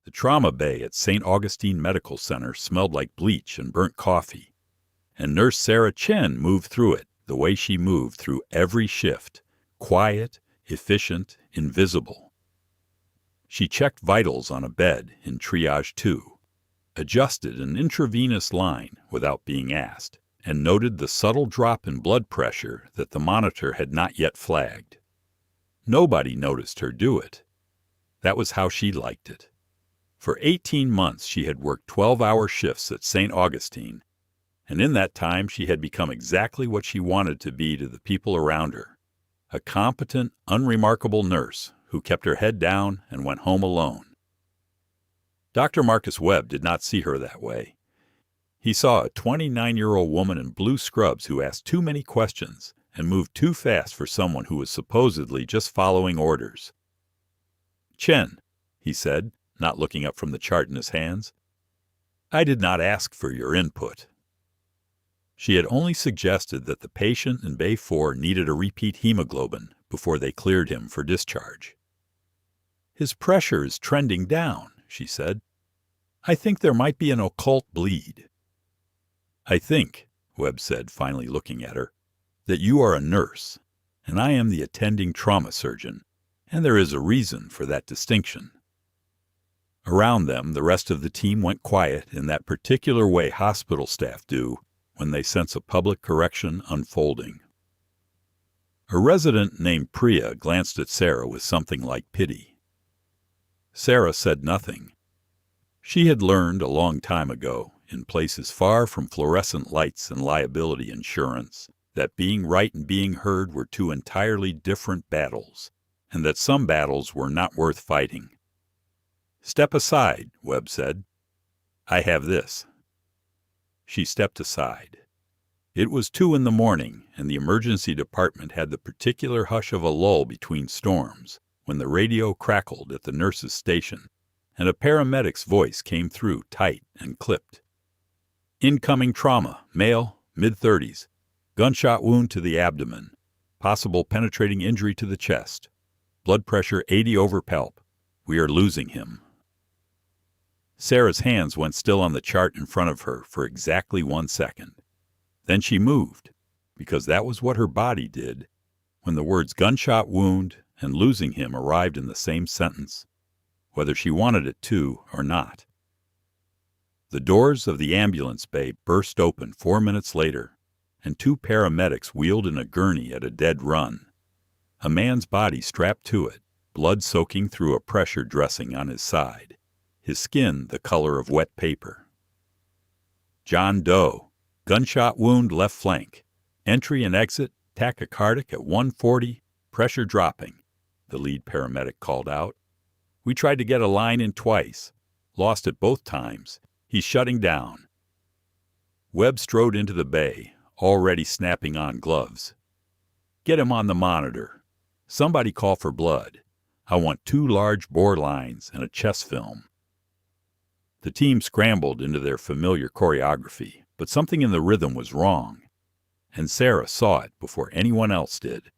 The trauma bay at St. Augustine Medical Center smelled like bleach and burnt coffee, and Nurse Sarah Chen moved through it the way she moved through every shift, quiet, efficient, invisible. She checked vitals on a bed in Triage 2, adjusted an intravenous line without being asked, and noted the subtle drop in blood pressure that the monitor had not yet flagged. Nobody noticed her do it. That was how she liked it. For 18 months she had worked 12-hour shifts at St. Augustine, and in that time she had become exactly what she wanted to be to the people around her, a competent, unremarkable nurse who kept her head down and went home alone. Dr. Marcus Webb did not see her that way. He saw a 29-year-old woman in blue scrubs who asked too many questions and moved too fast for someone who was supposedly just following orders. "Chen," he said, not looking up from the chart in his hands, "I did not ask for your input." She had only suggested that the patient in Bay 4 needed a repeat hemoglobin before they cleared him for discharge. "His pressure is trending down," she said. "I think there might be an occult bleed." "I think," Webb said, finally looking at her, "that you are a nurse, and I am the attending trauma surgeon, and there is a reason for that distinction." Around them, the rest of the team went quiet in that particular way hospital staff do when they sense a public correction unfolding. A resident named Priya glanced at Sarah with something like pity. Sarah said nothing. She had learned a long time ago, in places far from fluorescent lights and liability insurance, that being right and being heard were two entirely different battles, and that some battles were not worth fighting. "Step aside," Webb said. "I have this." She stepped aside. It was 2 a.m, and the emergency department had the particular hush of a lull between storms, when the radio crackled at the nurse's station, and a paramedic's voice came through tight and clipped. "Incoming trauma, male, mid-30s, gunshot wound to the abdomen, possible penetrating injury to the chest, blood pressure 80 over palp. We are losing him." Sarah's hands went still on the chart in front of her for exactly 1 second. Then she moved, because that was what her body did, when the words gunshot wound and losing him arrived in the same sentence, whether she wanted it to or not. The doors of the ambulance bay burst open 4 minutes later, and 2 paramedics wheeled in a gurney at a dead run. A man's body strapped to it, blood soaking through a pressure dressing on his side, his skin the color of wet paper. "John Doe, gunshot wound left flank. Entry and exit, tachycardic at 140, pressure dropping," the lead paramedic called out. "We tried to get a line in twice. Lost it both times. He's shutting down." Webb strode into the bay, already snapping on gloves. "Get him on the monitor. Somebody call for blood. I want 2 large bore lines and a chest film." The team scrambled into their familiar choreography, but something in the rhythm was wrong, and Sarah saw it before anyone else did.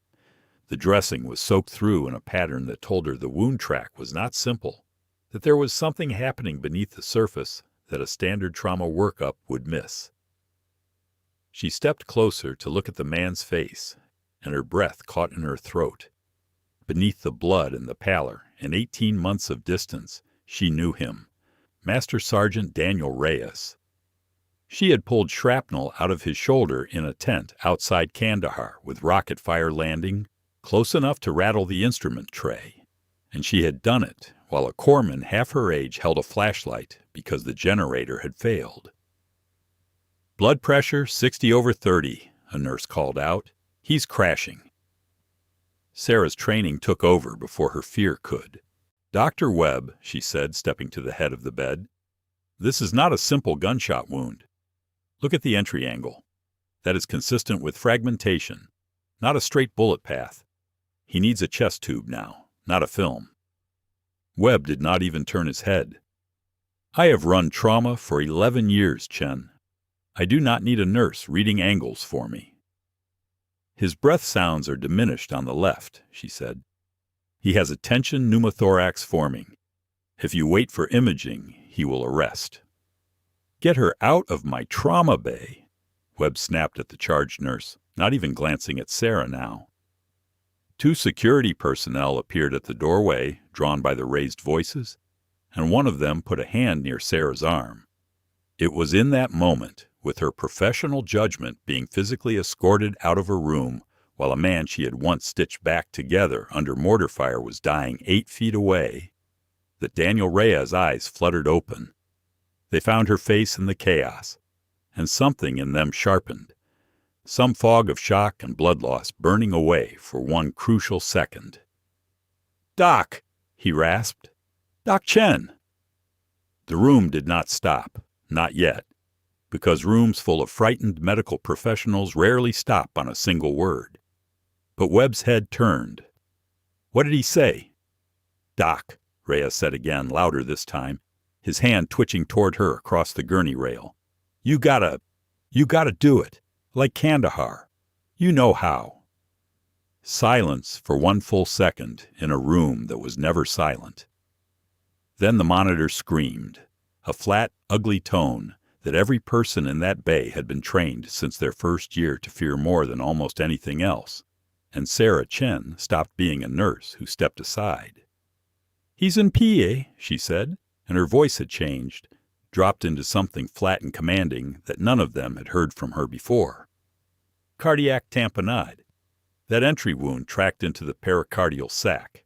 The dressing was soaked through in a pattern that told her the wound track was not simple, that there was something happening beneath the surface that a standard trauma workup would miss. She stepped closer to look at the man's face, and her breath caught in her throat. Beneath the blood and the pallor, and 18 months of distance, she knew him, Master Sergeant Daniel Reyes. She had pulled shrapnel out of his shoulder in a tent outside Kandahar with rocket fire landing, close enough to rattle the instrument tray, and she had done it while a corpsman half her age held a flashlight because the generator had failed. "Blood pressure 60 over 30, a nurse called out. "He's crashing." Sarah's training took over before her fear could. "Dr. Webb," she said, stepping to the head of the bed, "this is not a simple gunshot wound. Look at the entry angle. That is consistent with fragmentation, not a straight bullet path. He needs a chest tube now, not a film." Webb did not even turn his head. "I have run trauma for 11 years, Chen. I do not need a nurse reading angles for me." "His breath sounds are diminished on the left," she said. "He has a tension pneumothorax forming. If you wait for imaging, he will arrest." "Get her out of my trauma bay," Webb snapped at the charge nurse, not even glancing at Sarah now. Two security personnel appeared at the doorway, drawn by the raised voices, and one of them put a hand near Sarah's arm. It was in that moment, with her professional judgment being physically escorted out of her room while a man she had once stitched back together under mortar fire was dying 8 feet away, that Daniel Rhea's eyes fluttered open. They found her face in the chaos, and something in them sharpened, some fog of shock and blood loss burning away for one crucial second. "Doc!" he rasped. "Doc Chen!" The room did not stop, not yet, because rooms full of frightened medical professionals rarely stop on a single word. But Webb's head turned. "What did he say?" "Doc," Rhea said again, louder this time, his hand twitching toward her across the gurney rail. You gotta do it, like Kandahar. You know how." Silence for one full second in a room that was never silent. Then the monitor screamed, a flat, ugly tone that every person in that bay had been trained since their first year to fear more than almost anything else, and Sarah Chen stopped being a nurse who stepped aside. "He's in PA," she said, and her voice had changed, dropped into something flat and commanding that none of them had heard from her before. "Cardiac tamponade. That entry wound tracked into the pericardial sac.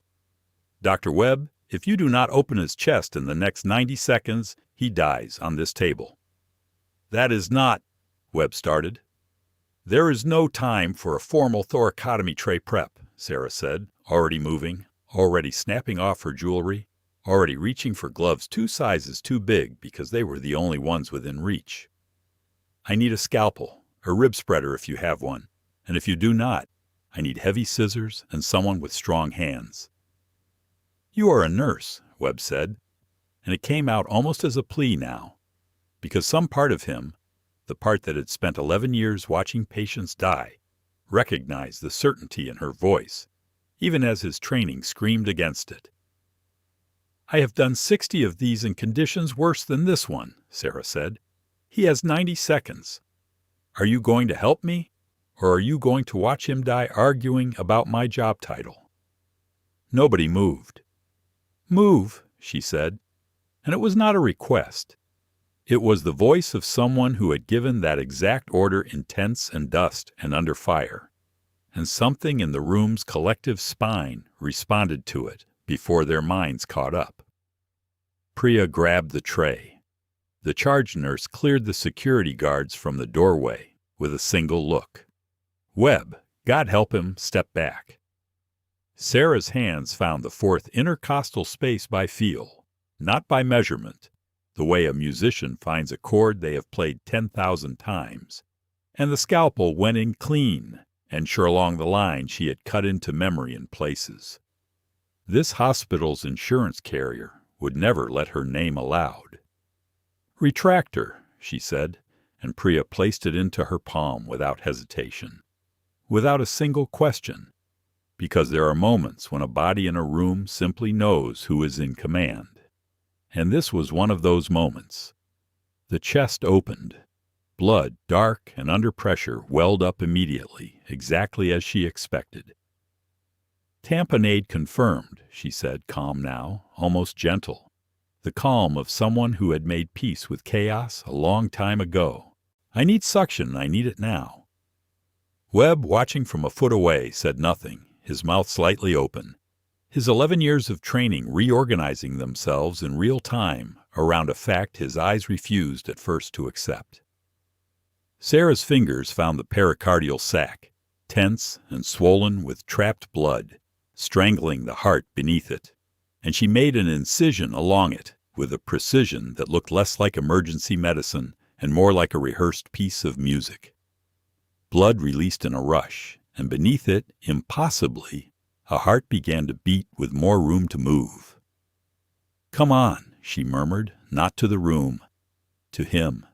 Dr. Webb, if you do not open his chest in the next 90 seconds, he dies on this table." "That is not," Webb started. "There is no time for a formal thoracotomy tray prep," Sarah said, already moving, already snapping off her jewelry, already reaching for gloves 2 sizes too big because they were the only ones within reach. "I need a scalpel, a rib spreader if you have one, and if you do not, I need heavy scissors and someone with strong hands." "You are a nurse," Webb said, and it came out almost as a plea now, because some part of him, the part that had spent 11 years watching patients die, recognized the certainty in her voice, even as his training screamed against it. "I have done 60 of these in conditions worse than this one," Sarah said. "He has 90 seconds. Are you going to help me, or are you going to watch him die arguing about my job title?" Nobody moved. "Move," she said, and it was not a request. It was the voice of someone who had given that exact order in tents and dust and under fire, and something in the room's collective spine responded to it before their minds caught up. Priya grabbed the tray. The charge nurse cleared the security guards from the doorway with a single look. Webb, God help him, stepped back. Sarah's hands found the 4th intercostal space by feel, not by measurement, the way a musician finds a chord they have played 10,000 times, and the scalpel went in clean, and sure along the line she had cut into memory in places. This hospital's insurance carrier would never let her name aloud. "Retractor," she said, and Priya placed it into her palm without hesitation, without a single question, because there are moments when a body in a room simply knows who is in command. And this was one of those moments. The chest opened. Blood, dark and under pressure, welled up immediately, exactly as she expected. "Tamponade confirmed," she said, calm now, almost gentle. The calm of someone who had made peace with chaos a long time ago. "I need suction, I need it now." Webb, watching from a foot away, said nothing, his mouth slightly open, his 11 years of training reorganizing themselves in real time around a fact his eyes refused at first to accept. Sarah's fingers found the pericardial sac, tense and swollen with trapped blood, strangling the heart beneath it, and she made an incision along it with a precision that looked less like emergency medicine and more like a rehearsed piece of music. Blood released in a rush, and beneath it, impossibly, a heart began to beat with more room to move. "Come on," she murmured, not to the room, to him,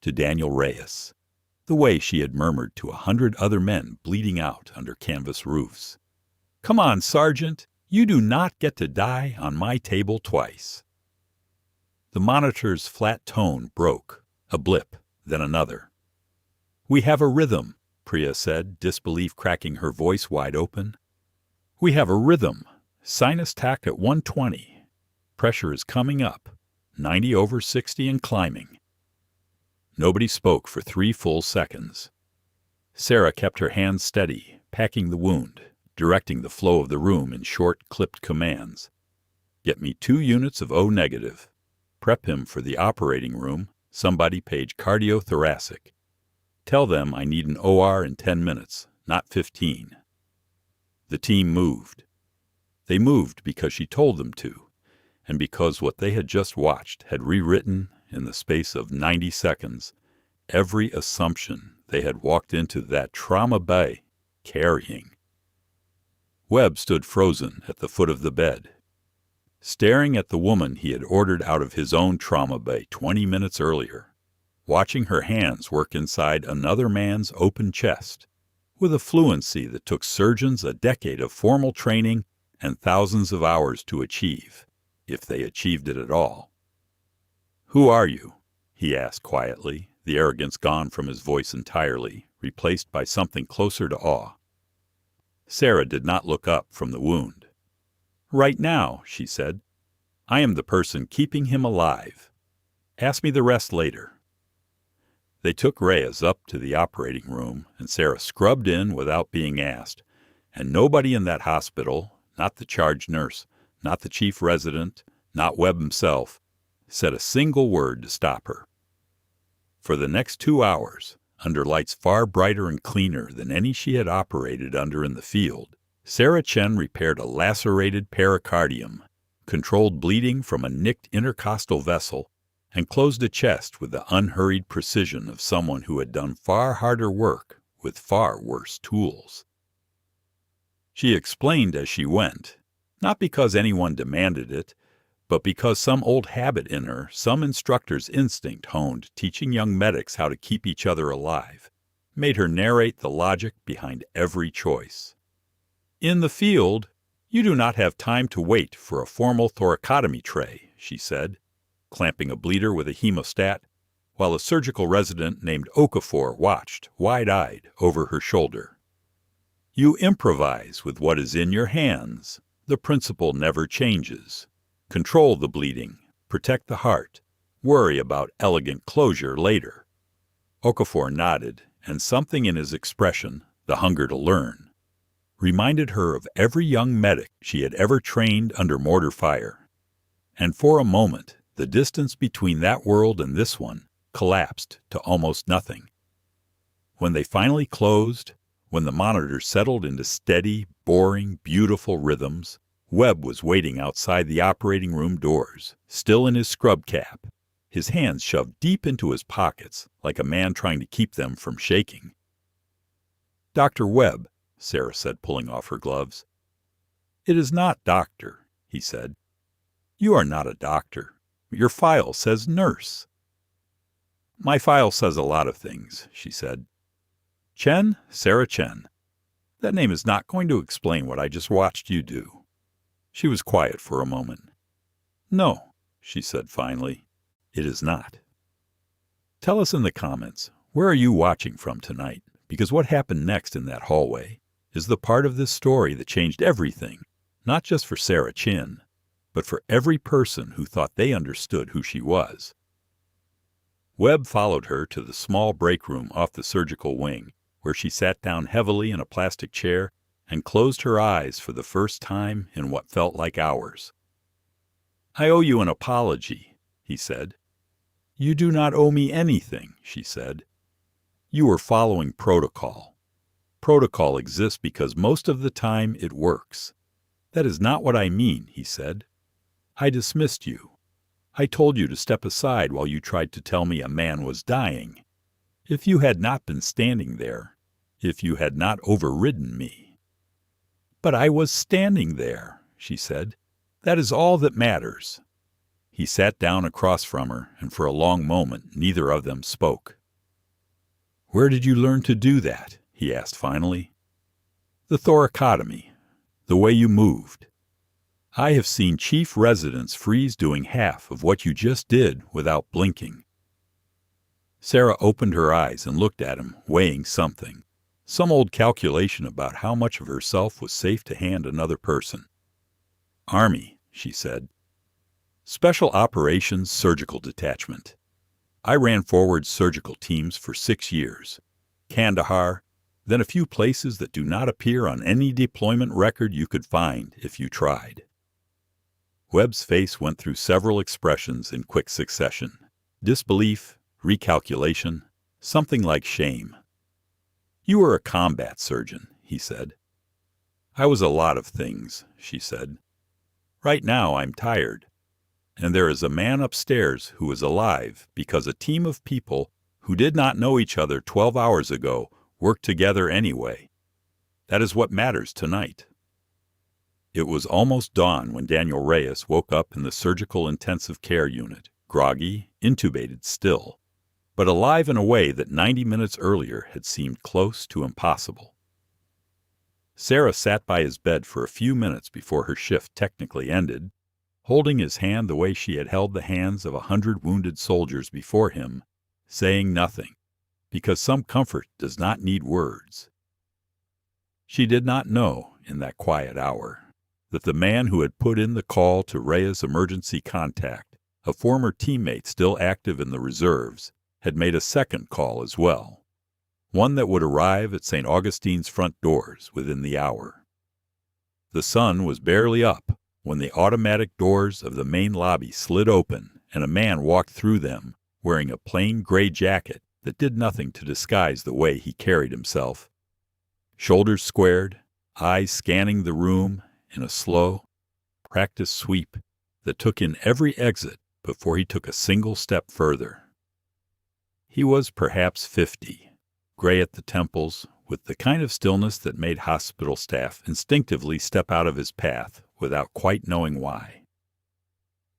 to Daniel Reyes, the way she had murmured to 100 other men bleeding out under canvas roofs. "Come on, Sergeant, you do not get to die on my table twice." The monitor's flat tone broke, a blip, then another. "We have a rhythm," Priya said, disbelief cracking her voice wide open. "We have a rhythm. Sinus tack at 120. Pressure is coming up, 90 over 60 and climbing." Nobody spoke for 3 full seconds. Sarah kept her hands steady, packing the wound, directing the flow of the room in short, clipped commands. "Get me 2 units of O negative. Prep him for the operating room, somebody page cardiothoracic. Tell them I need an OR in 10 minutes, not 15. The team moved. They moved because she told them to, and because what they had just watched had rewritten, in the space of 90 seconds, every assumption they had walked into that trauma bay carrying. Webb stood frozen at the foot of the bed, staring at the woman he had ordered out of his own trauma bay 20 minutes earlier, watching her hands work inside another man's open chest, with a fluency that took surgeons a decade of formal training and thousands of hours to achieve, if they achieved it at all. "Who are you?" he asked quietly, the arrogance gone from his voice entirely, replaced by something closer to awe. Sarah did not look up from the wound. "Right now," she said, "I am the person keeping him alive. Ask me the rest later." They took Reyes up to the operating room, and Sarah scrubbed in without being asked, and nobody in that hospital, not the charge nurse, not the chief resident, not Webb himself, said a single word to stop her. For the next 2 hours, under lights far brighter and cleaner than any she had operated under in the field, Sarah Chen repaired a lacerated pericardium, controlled bleeding from a nicked intercostal vessel, and closed a chest with the unhurried precision of someone who had done far harder work with far worse tools. She explained as she went, not because anyone demanded it, but because some old habit in her, some instructor's instinct honed teaching young medics how to keep each other alive, made her narrate the logic behind every choice. "In the field, you do not have time to wait for a formal thoracotomy tray," she said, clamping a bleeder with a hemostat, while a surgical resident named Okafor watched, wide-eyed, over her shoulder. "You improvise with what is in your hands. The principle never changes. Control the bleeding, protect the heart, worry about elegant closure later." Okafor nodded, and something in his expression, the hunger to learn, reminded her of every young medic she had ever trained under mortar fire. And for a moment, the distance between that world and this one collapsed to almost nothing. When they finally closed, when the monitor settled into steady, boring, beautiful rhythms, Webb was waiting outside the operating room doors, still in his scrub cap, his hands shoved deep into his pockets like a man trying to keep them from shaking. "Dr. Webb," Sarah said, pulling off her gloves. "It is not doctor," he said. "You are not a doctor. Your file says nurse." "My file says a lot of things," she said. "Chen, Sarah Chen. That name is not going to explain what I just watched you do." She was quiet for a moment. "No," she said finally, "it is not." Tell us in the comments, where are you watching from tonight? Because what happened next in that hallway is the part of this story that changed everything, not just for Sarah Chen, but for every person who thought they understood who she was. Webb followed her to the small break room off the surgical wing, where she sat down heavily in a plastic chair and closed her eyes for the first time in what felt like hours. "I owe you an apology," he said. "You do not owe me anything," she said. "You were following protocol. Protocol exists because most of the time it works." "That is not what I mean," he said. "I dismissed you. I told you to step aside while you tried to tell me a man was dying. If you had not been standing there, if you had not overridden me." "But I was standing there," she said. "That is all that matters." He sat down across from her, and for a long moment neither of them spoke. "Where did you learn to do that?" he asked finally. "The thoracotomy. The way you moved." I have seen chief residents freeze doing half of what you just did without blinking. Sarah opened her eyes and looked at him, weighing something. Some old calculation about how much of herself was safe to hand another person. Army, she said. Special Operations Surgical Detachment. I ran forward surgical teams for 6 years. Kandahar, then a few places that do not appear on any deployment record you could find if you tried. Webb's face went through several expressions in quick succession. Disbelief, recalculation, something like shame. You were a combat surgeon, he said. I was a lot of things, she said. Right now I'm tired. And there is a man upstairs who is alive because a team of people who did not know each other 12 hours ago worked together anyway. That is what matters tonight. It was almost dawn when Daniel Reyes woke up in the surgical intensive care unit, groggy, intubated still, but alive in a way that 90 minutes earlier had seemed close to impossible. Sarah sat by his bed for a few minutes before her shift technically ended, holding his hand the way she had held the hands of 100 wounded soldiers before him, saying nothing, because some comfort does not need words. She did not know, in that quiet hour, that the man who had put in the call to Rhea's emergency contact, a former teammate still active in the reserves, had made a second call as well, one that would arrive at St. Augustine's front doors within the hour. The sun was barely up when the automatic doors of the main lobby slid open and a man walked through them wearing a plain gray jacket that did nothing to disguise the way he carried himself. Shoulders squared, eyes scanning the room in a slow, practiced sweep that took in every exit before he took a single step further. He was perhaps 50, gray at the temples, with the kind of stillness that made hospital staff instinctively step out of his path without quite knowing why.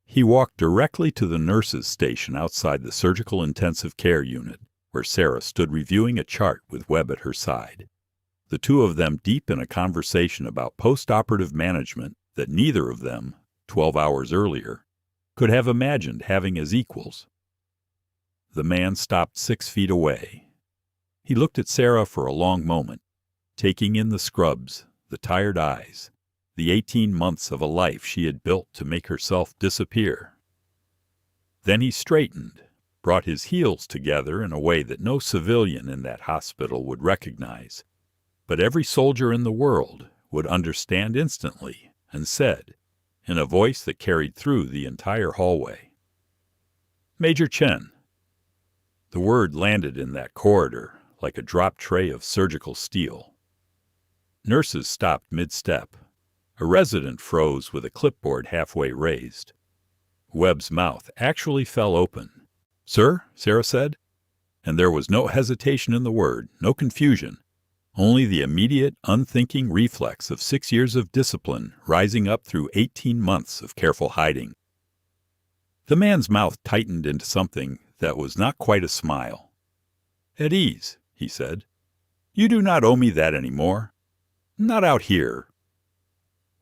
He walked directly to the nurses' station outside the surgical intensive care unit, where Sarah stood reviewing a chart with Webb at her side, the two of them deep in a conversation about post-operative management that neither of them, 12 hours earlier, could have imagined having as equals. The man stopped 6 feet away. He looked at Sarah for a long moment, taking in the scrubs, the tired eyes, the 18 months of a life she had built to make herself disappear. Then he straightened, brought his heels together in a way that no civilian in that hospital would recognize, but every soldier in the world would understand instantly, and said, in a voice that carried through the entire hallway, "Major Chen." The word landed in that corridor like a drop tray of surgical steel. Nurses stopped mid-step. A resident froze with a clipboard halfway raised. Webb's mouth actually fell open. "Sir?" Sarah said. And there was no hesitation in the word, no confusion, only the immediate, unthinking reflex of 6 years of discipline rising up through 18 months of careful hiding. The man's mouth tightened into something that was not quite a smile. "At ease," he said. "You do not owe me that anymore. Not out here."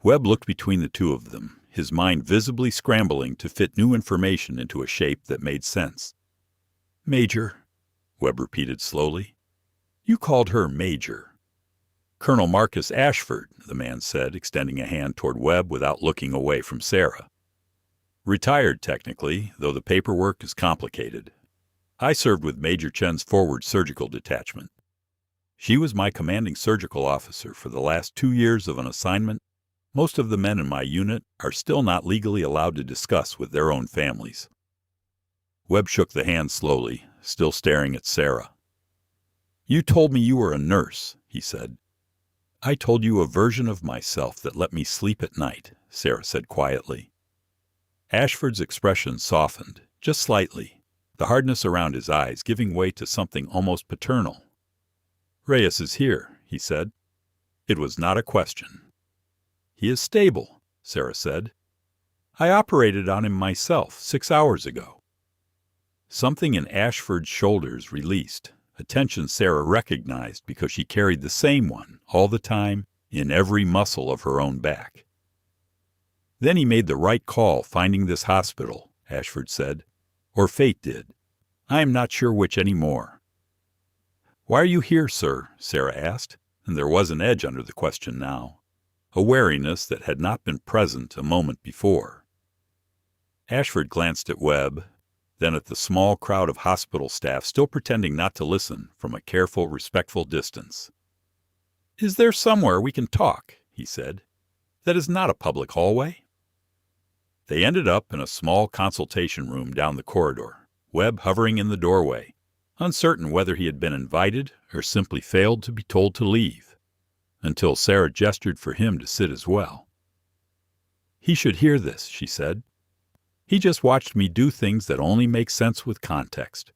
Webb looked between the two of them, his mind visibly scrambling to fit new information into a shape that made sense. "Major," Webb repeated slowly. "You called her Major." "Colonel Marcus Ashford," the man said, extending a hand toward Webb without looking away from Sarah. "Retired, technically, though the paperwork is complicated. I served with Major Chen's forward surgical detachment. She was my commanding surgical officer for the last 2 years of an assignment most of the men in my unit are still not legally allowed to discuss with their own families." Webb shook the hand slowly, still staring at Sarah. "You told me you were a nurse," he said. "I told you a version of myself that let me sleep at night," Sarah said quietly. Ashford's expression softened, just slightly, the hardness around his eyes giving way to something almost paternal. "Reyes is here," he said. It was not a question. "He is stable," Sarah said. "I operated on him myself 6 hours ago." Something in Ashford's shoulders released, a tension Sarah recognized because she carried the same one all the time in every muscle of her own back. Then he made the right call finding this hospital, Ashford said. Or fate did. I am not sure which anymore. Why are you here, sir? Sarah asked, and there was an edge under the question now, a wariness that had not been present a moment before. Ashford glanced at Webb, then at the small crowd of hospital staff still pretending not to listen from a careful, respectful distance. Is there somewhere we can talk, he said, that is not a public hallway? They ended up in a small consultation room down the corridor, Webb hovering in the doorway, uncertain whether he had been invited or simply failed to be told to leave, until Sarah gestured for him to sit as well. He should hear this, she said. He just watched me do things that only make sense with context.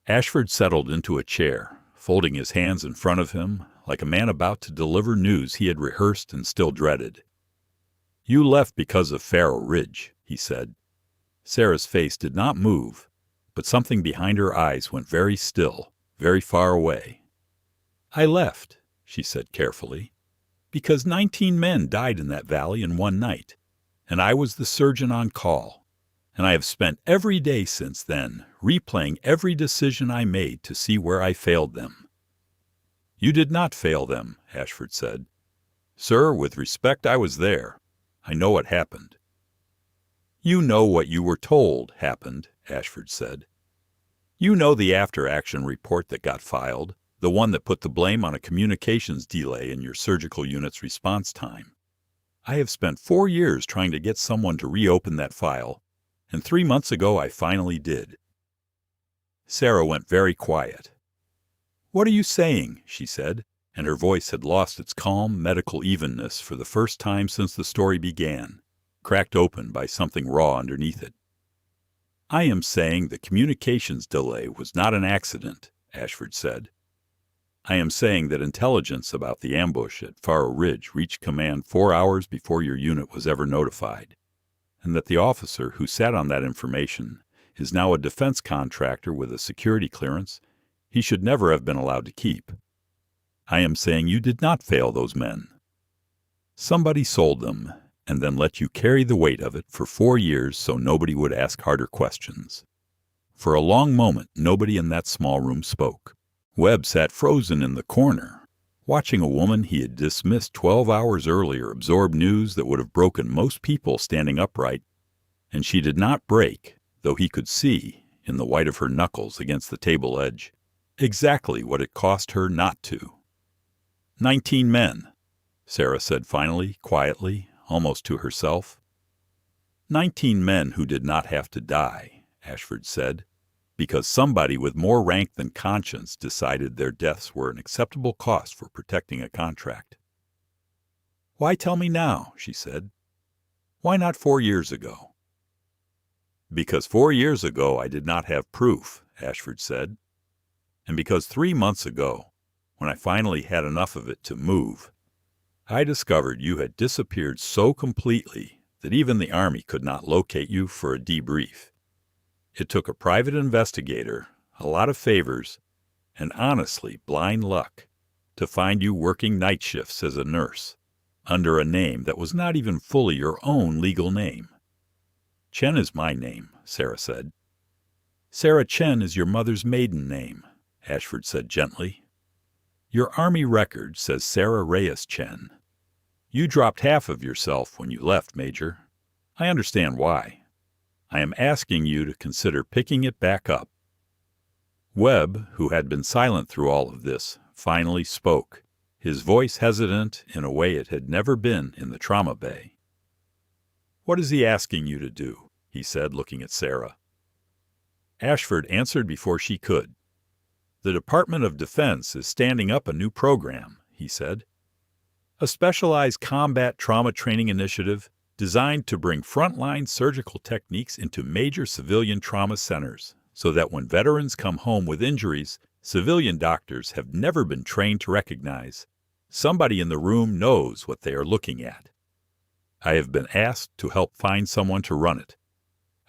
Ashford settled into a chair, folding his hands in front of him like a man about to deliver news he had rehearsed and still dreaded. You left because of Farrow Ridge, he said. Sarah's face did not move, but something behind her eyes went very still, very far away. I left, she said carefully, because 19 men died in that valley in one night, and I was the surgeon on call, and I have spent every day since then replaying every decision I made to see where I failed them. You did not fail them, Ashford said. Sir, with respect, I was there. I know what happened. You know what you were told happened, Ashford said. You know the after-action report that got filed, the one that put the blame on a communications delay in your surgical unit's response time. I have spent 4 years trying to get someone to reopen that file, and 3 months ago I finally did. Sarah went very quiet. What are you saying? She said, and her voice had lost its calm medical evenness for the first time since the story began, cracked open by something raw underneath it. I am saying the communications delay was not an accident, Ashford said. I am saying that intelligence about the ambush at Farrow Ridge reached command 4 hours before your unit was ever notified, and that the officer who sat on that information is now a defense contractor with a security clearance he should never have been allowed to keep. I am saying you did not fail those men. Somebody sold them, and then let you carry the weight of it for 4 years so nobody would ask harder questions. For a long moment, nobody in that small room spoke. Webb sat frozen in the corner, watching a woman he had dismissed 12 hours earlier absorb news that would have broken most people standing upright, and she did not break, though he could see, in the white of her knuckles against the table edge, exactly what it cost her not to. 19 men, Sarah said finally, quietly, almost to herself. 19 men who did not have to die, Ashford said, because somebody with more rank than conscience decided their deaths were an acceptable cost for protecting a contract. Why tell me now, she said. Why not 4 years ago? Because 4 years ago I did not have proof, Ashford said, and because 3 months ago, when I finally had enough of it to move, I discovered you had disappeared so completely that even the Army could not locate you for a debrief. It took a private investigator, a lot of favors, and honestly blind luck to find you working night shifts as a nurse, under a name that was not even fully your own legal name. Chen is my name, Sarah said. Sarah Chen is your mother's maiden name, Ashford said gently. Your Army record says Sarah Reyes Chen. You dropped half of yourself when you left, Major. I understand why. I am asking you to consider picking it back up. Webb, who had been silent through all of this, finally spoke, his voice hesitant in a way it had never been in the trauma bay. What is he asking you to do? He said, looking at Sarah. Ashford answered before she could. The Department of Defense is standing up a new program, he said. A specialized combat trauma training initiative designed to bring frontline surgical techniques into major civilian trauma centers so that when veterans come home with injuries civilian doctors have never been trained to recognize, somebody in the room knows what they are looking at. I have been asked to help find someone to run it.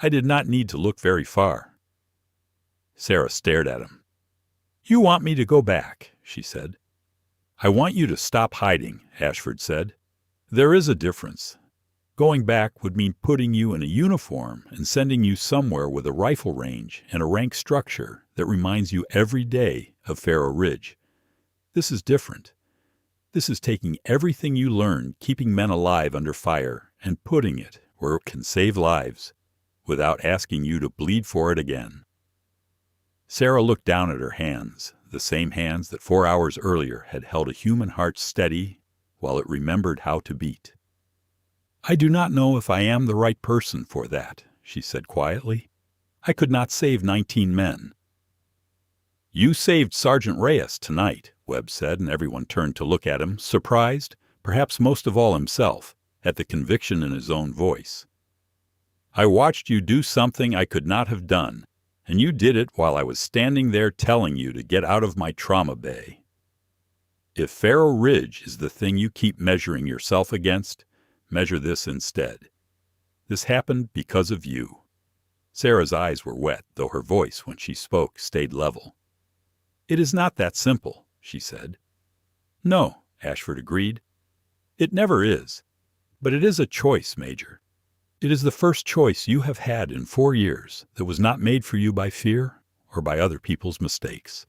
I did not need to look very far. Sarah stared at him. You want me to go back, she said. I want you to stop hiding, Ashford said. There is a difference. Going back would mean putting you in a uniform and sending you somewhere with a rifle range and a rank structure that reminds you every day of Faro Ridge. This is different. This is taking everything you learned keeping men alive under fire and putting it where it can save lives without asking you to bleed for it again. Sarah looked down at her hands, the same hands that 4 hours earlier had held a human heart steady while it remembered how to beat. "I do not know if I am the right person for that," she said quietly. "I could not save 19 men." "You saved Sergeant Reyes tonight," Webb said, and everyone turned to look at him, surprised, perhaps most of all himself, at the conviction in his own voice. "I watched you do something I could not have done, and you did it while I was standing there telling you to get out of my trauma bay. If Faro Ridge is the thing you keep measuring yourself against, measure this instead. This happened because of you." Sarah's eyes were wet, though her voice, when she spoke, stayed level. "It is not that simple," she said. "No," Ashford agreed. "It never is. But it is a choice, Major. It is the first choice you have had in 4 years that was not made for you by fear or by other people's mistakes.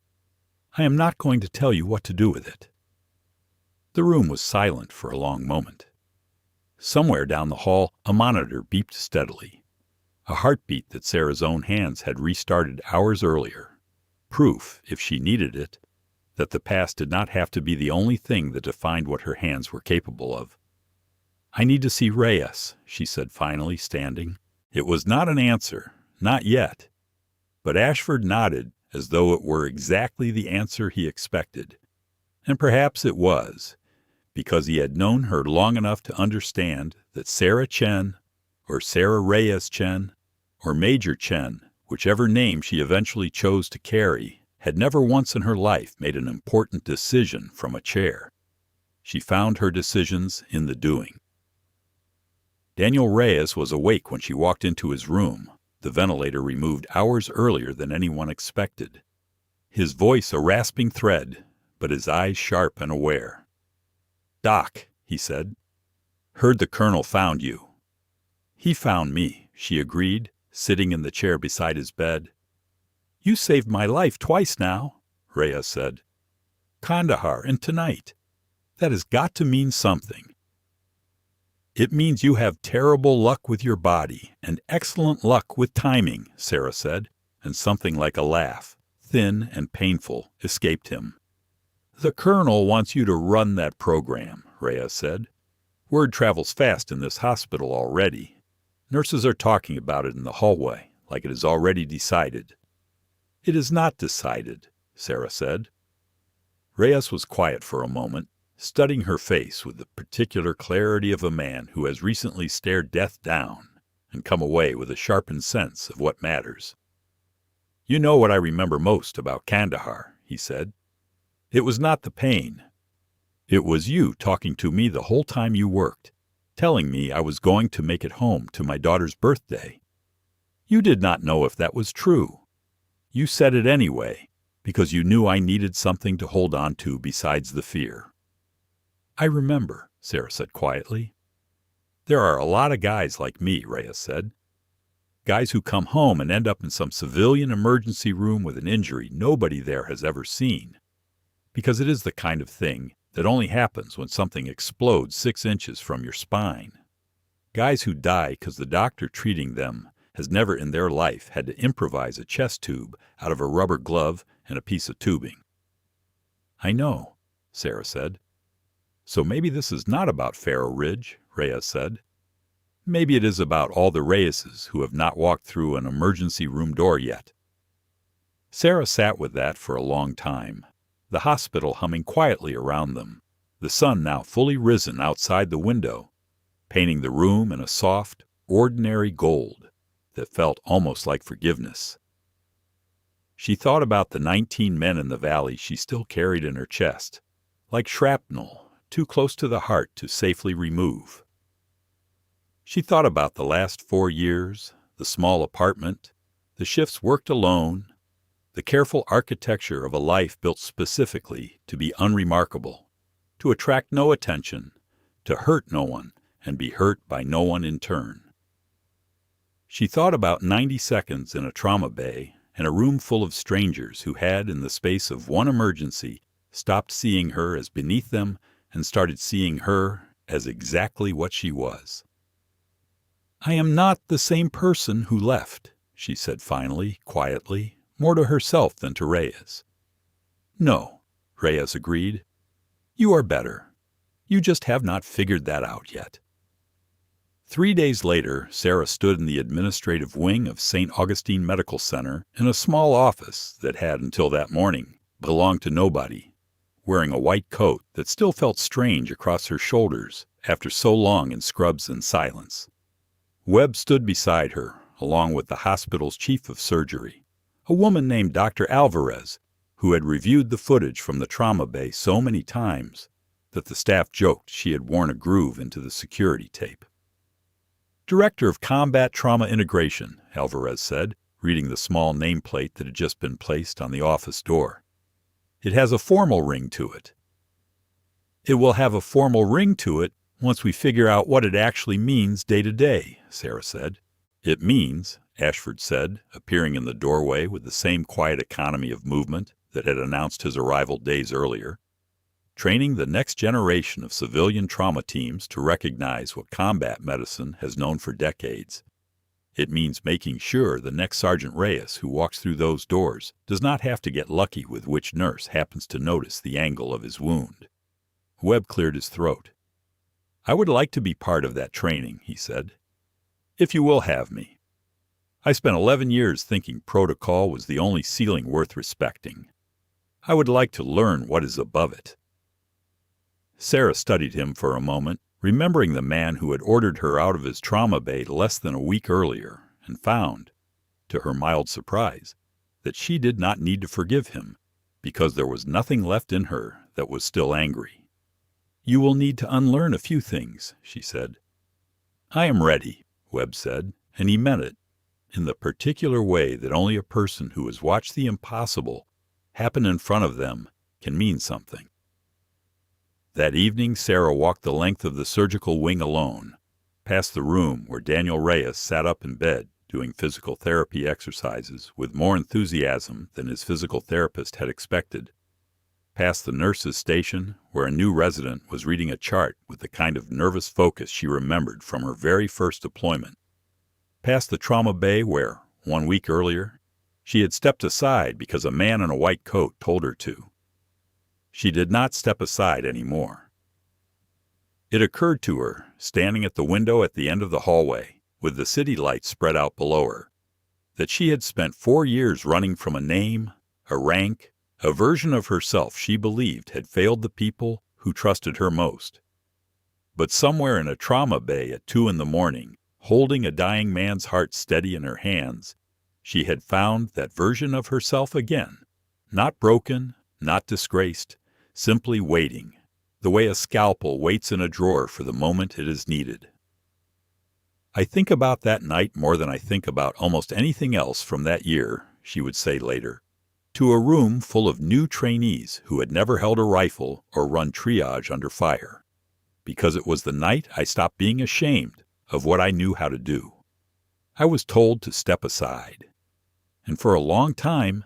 I am not going to tell you what to do with it." The room was silent for a long moment. Somewhere down the hall, a monitor beeped steadily. A heartbeat that Sarah's own hands had restarted hours earlier. Proof, if she needed it, that the past did not have to be the only thing that defined what her hands were capable of. "I need to see Reyes," she said finally, standing. It was not an answer, not yet. But Ashford nodded as though it were exactly the answer he expected. And perhaps it was, because he had known her long enough to understand that Sarah Chen, or Sarah Reyes Chen, or Major Chen, whichever name she eventually chose to carry, had never once in her life made an important decision from a chair. She found her decisions in the doing. Daniel Reyes was awake when she walked into his room, the ventilator removed hours earlier than anyone expected. His voice a rasping thread, but his eyes sharp and aware. "Doc," he said, "heard the Colonel found you." "He found me," she agreed, sitting in the chair beside his bed. "You saved my life twice now," Reyes said. "Kandahar and tonight. That has got to mean something." "It means you have terrible luck with your body and excellent luck with timing," Sarah said, and something like a laugh, thin and painful, escaped him. "The Colonel wants you to run that program," Reyes said. "Word travels fast in this hospital already. Nurses are talking about it in the hallway, like it is already decided." "It is not decided," Sarah said. Reyes was quiet for a moment, studying her face with the particular clarity of a man who has recently stared death down and come away with a sharpened sense of what matters. "You know what I remember most about Kandahar," he said. "It was not the pain. It was you talking to me the whole time you worked, telling me I was going to make it home to my daughter's birthday. You did not know if that was true. You said it anyway, because you knew I needed something to hold on to besides the fear." "I remember," Sarah said quietly. "There are a lot of guys like me," Reyes said. "Guys who come home and end up in some civilian emergency room with an injury nobody there has ever seen. Because it is the kind of thing that only happens when something explodes 6 inches from your spine. Guys who die because the doctor treating them has never in their life had to improvise a chest tube out of a rubber glove and a piece of tubing." "I know," Sarah said. "So maybe this is not about Faro Ridge," Reyes said. "Maybe it is about all the Reyeses who have not walked through an emergency room door yet." Sarah sat with that for a long time, the hospital humming quietly around them, the sun now fully risen outside the window, painting the room in a soft, ordinary gold that felt almost like forgiveness. She thought about the 19 men in the valley she still carried in her chest, like shrapnel, too close to the heart to safely remove. She thought about the last 4 years, the small apartment, the shifts worked alone, the careful architecture of a life built specifically to be unremarkable, to attract no attention, to hurt no one, and be hurt by no one in turn. She thought about 90 seconds in a trauma bay and a room full of strangers who had, in the space of one emergency, stopped seeing her as beneath them and started seeing her as exactly what she was. "I am not the same person who left," she said finally, quietly, more to herself than to Reyes. "No," Reyes agreed. "You are better. You just have not figured that out yet." 3 days later, Sarah stood in the administrative wing of St. Augustine Medical Center in a small office that had, until that morning, belonged to nobody, wearing a white coat that still felt strange across her shoulders after so long in scrubs and silence. Webb stood beside her, along with the hospital's chief of surgery, a woman named Dr. Alvarez, who had reviewed the footage from the trauma bay so many times that the staff joked she had worn a groove into the security tape. "Director of Combat Trauma Integration," Alvarez said, reading the small nameplate that had just been placed on the office door. "It has a formal ring to it." "It will have a formal ring to it once we figure out what it actually means day to day," Sarah said. "It means," Ashford said, appearing in the doorway with the same quiet economy of movement that had announced his arrival days earlier, "training the next generation of civilian trauma teams to recognize what combat medicine has known for decades. It means making sure the next Sergeant Reyes who walks through those doors does not have to get lucky with which nurse happens to notice the angle of his wound." Webb cleared his throat. "I would like to be part of that training," he said, "if you will have me. I spent 11 years thinking protocol was the only ceiling worth respecting. I would like to learn what is above it." Sarah studied him for a moment, remembering the man who had ordered her out of his trauma bay less than a week earlier, and found, to her mild surprise, that she did not need to forgive him, because there was nothing left in her that was still angry. "You will need to unlearn a few things," she said. "I am ready," Webb said, and he meant it, in the particular way that only a person who has watched the impossible happen in front of them can mean something. That evening, Sarah walked the length of the surgical wing alone, past the room where Daniel Reyes sat up in bed doing physical therapy exercises with more enthusiasm than his physical therapist had expected, past the nurse's station where a new resident was reading a chart with the kind of nervous focus she remembered from her very first deployment, past the trauma bay where, 1 week earlier, she had stepped aside because a man in a white coat told her to. She did not step aside any more. It occurred to her, standing at the window at the end of the hallway, with the city lights spread out below her, that she had spent 4 years running from a name, a rank, a version of herself she believed had failed the people who trusted her most. But somewhere in a trauma bay at 2 a.m, holding a dying man's heart steady in her hands, she had found that version of herself again, not broken, not disgraced, simply waiting, the way a scalpel waits in a drawer for the moment it is needed. "I think about that night more than I think about almost anything else from that year," she would say later, to a room full of new trainees who had never held a rifle or run triage under fire, because it was the night I stopped being ashamed of what I knew how to do. I was told to step aside, and for a long time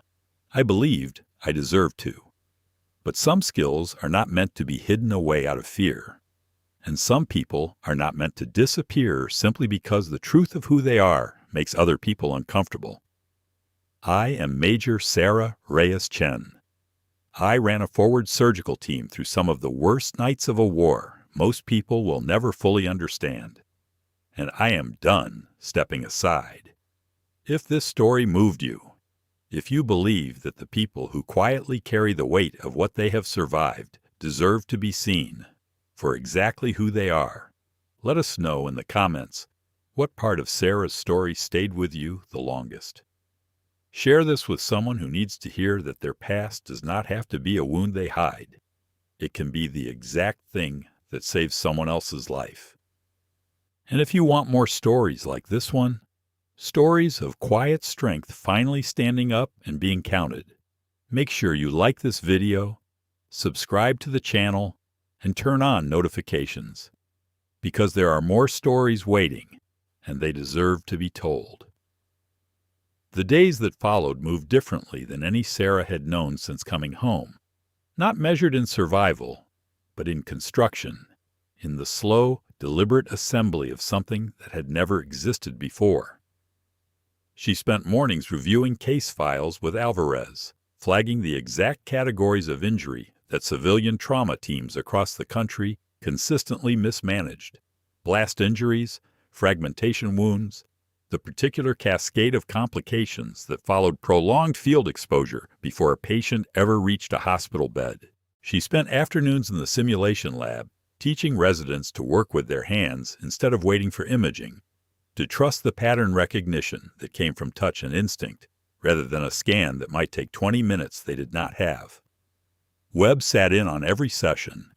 I believed I deserved to. But some skills are not meant to be hidden away out of fear, and some people are not meant to disappear simply because the truth of who they are makes other people uncomfortable. I am Major Sarah Reyes Chen. I ran a forward surgical team through some of the worst nights of a war most people will never fully understand, and I am done stepping aside. If this story moved you, if you believe that the people who quietly carry the weight of what they have survived deserve to be seen for exactly who they are, let us know in the comments what part of Sarah's story stayed with you the longest. Share this with someone who needs to hear that their past does not have to be a wound they hide. It can be the exact thing that saves someone else's life. And if you want more stories like this one, stories of quiet strength finally standing up and being counted, make sure you like this video, subscribe to the channel, and turn on notifications. because there are more stories waiting, and they deserve to be told. The days that followed moved differently than any Sarah had known since coming home, not measured in survival, but in construction, in the slow, deliberate assembly of something that had never existed before. She spent mornings reviewing case files with Alvarez, flagging the exact categories of injury that civilian trauma teams across the country consistently mismanaged: blast injuries, fragmentation wounds, the particular cascade of complications that followed prolonged field exposure before a patient ever reached a hospital bed. She spent afternoons in the simulation lab teaching residents to work with their hands instead of waiting for imaging, to trust the pattern recognition that came from touch and instinct, rather than a scan that might take 20 minutes they did not have. Webb sat in on every session,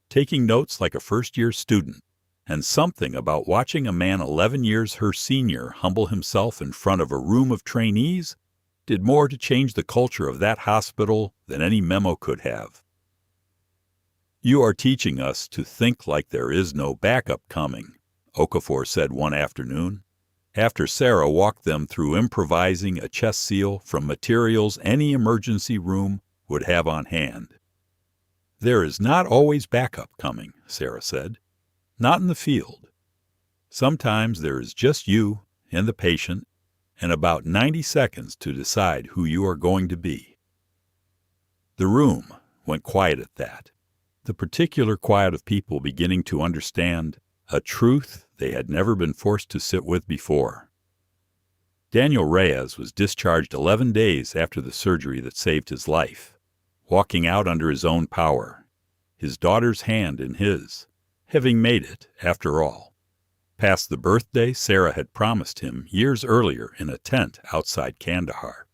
taking notes like a first-year student, and something about watching a man 11 years her senior humble himself in front of a room of trainees did more to change the culture of that hospital than any memo could have. "You are teaching us to think like there is no backup coming," Okafor said one afternoon, after Sarah walked them through improvising a chest seal from materials any emergency room would have on hand. "There is not always backup coming," Sarah said. "Not in the field. Sometimes there is just you and the patient, and about 90 seconds to decide who you are going to be." The room went quiet at that, the particular quiet of people beginning to understand a truth they had never been forced to sit with before. Daniel Reyes was discharged 11 days after the surgery that saved his life, walking out under his own power, his daughter's hand in his, having made it, after all, past the birthday Sarah had promised him years earlier in a tent outside Kandahar.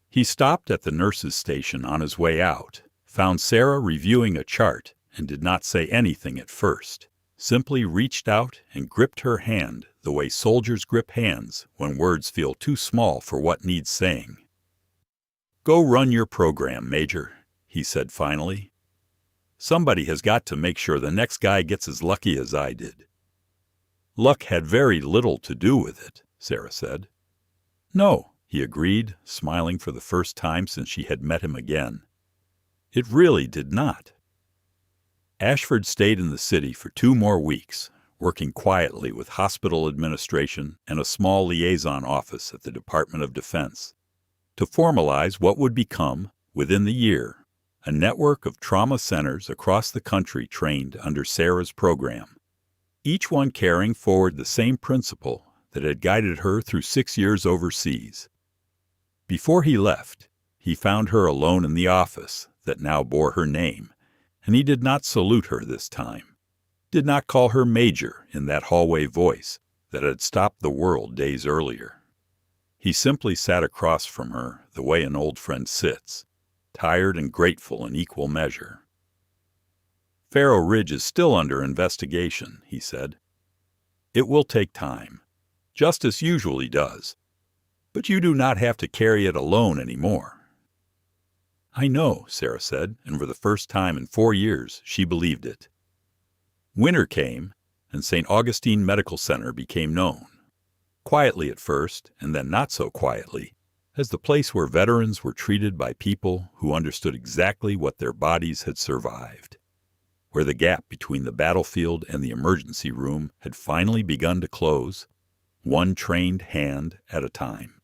He stopped at the nurse's station on his way out, found Sarah reviewing a chart, and did not say anything at first, simply reached out and gripped her hand the way soldiers grip hands when words feel too small for what needs saying. "Go run your program, Major," he said finally. "Somebody has got to make sure the next guy gets as lucky as I did." "Luck had very little to do with it," Sarah said. "No," he agreed, smiling for the first time since she had met him again. "It really did not." Ashford stayed in the city for 2 more weeks, working quietly with hospital administration and a small liaison office at the Department of Defense, to formalize what would become, within the year, a network of trauma centers across the country trained under Sarah's program, each one carrying forward the same principle that had guided her through 6 years overseas. Before he left, he found her alone in the office that now bore her name, and he did not salute her this time, did not call her Major in that hallway voice that had stopped the world days earlier. He simply sat across from her the way an old friend sits, tired and grateful in equal measure. "Faro Ridge is still under investigation," he said. "It will take time. Justice usually does. But you do not have to carry it alone anymore." "I know," Sarah said, and for the first time in 4 years she believed it. Winter came, and St. Augustine Medical Center became known. Quietly at first, and then not so quietly, as the place where veterans were treated by people who understood exactly what their bodies had survived, where the gap between the battlefield and the emergency room had finally begun to close, one trained hand at a time.